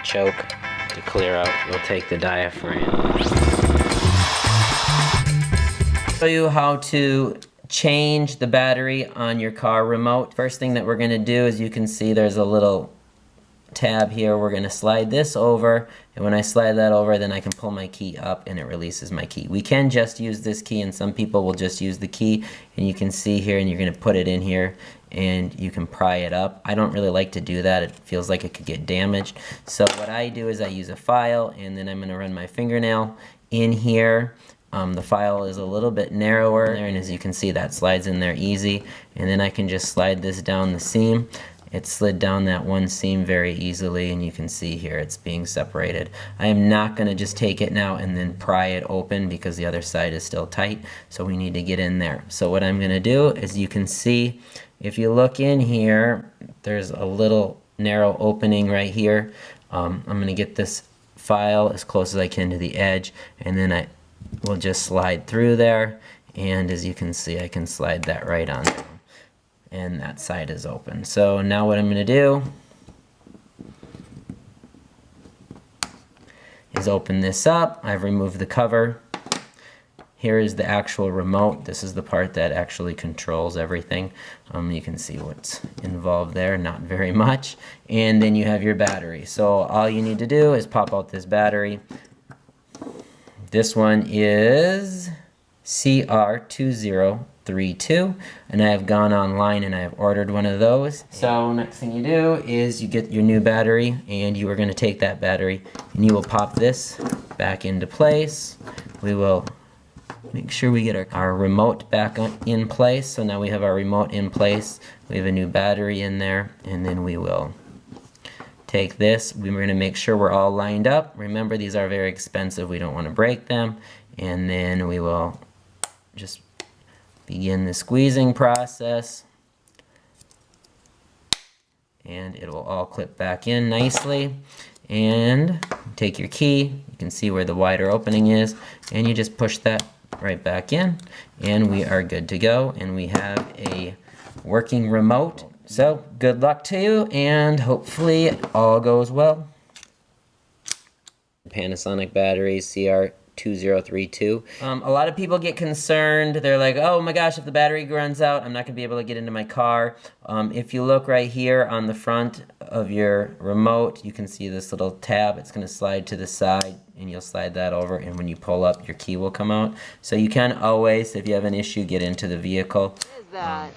choke to clear out. We'll take the diaphragm. Show you how to change the battery on your car remote. First thing that we're going to do is, you can see there's a little tab here. We're going to slide this over, and when I slide that over, then I can pull my key up and it releases my key. We can just use this key, and some people will just use the key, and you can see here, and you're going to put it in here and you can pry it up. I don't really like to do that. It feels like it could get damaged. So what I do is I use a file, and then I'm going to run my fingernail in here. The file is a little bit narrower there, and as you can see, that slides in there easy. And then I can just slide this down the seam. It slid down that one seam very easily, and you can see here it's being separated. I am not going to just take it now and then pry it open, because the other side is still tight, so we need to get in there. So what I'm going to do is, you can see, if you look in here, there's a little narrow opening right here. I'm going to get this file as close as I can to the edge, and then I will just slide through there, and as you can see, I can slide that right on there. And that side is open. So now what I'm going to do is open this up. I've removed the cover. Here is the actual remote. This is the part that actually controls everything. You can see what's involved there, not very much. And then you have your battery. So all you need to do is pop out this battery. This one is CR2032, and I have gone online and I have ordered one of those. So next thing you do is you get your new battery, and you are going to take that battery and you will pop this back into place. We will make sure we get our remote back in place. So now we have our remote in place. We have a new battery in there, and then we will take this. We're going to make sure we're all lined up. Remember, these are very expensive. We don't want to break them. And then we will just begin the squeezing process, and it will all clip back in nicely. And take your key, you can see where the wider opening is, and you just push that right back in, and we are good to go, and we have a working remote. So good luck to you, and hopefully it all goes well. Panasonic batteries, CR2032. A lot of people get concerned. They're like, oh my gosh, if the battery runs out, I'm not going to be able to get into my car. If you look right here on the front of your remote, you can see this little tab. It's going to slide to the side, and you'll slide that over, and when you pull up, your key will come out. So you can always, if you have an issue, get into the vehicle. What is that?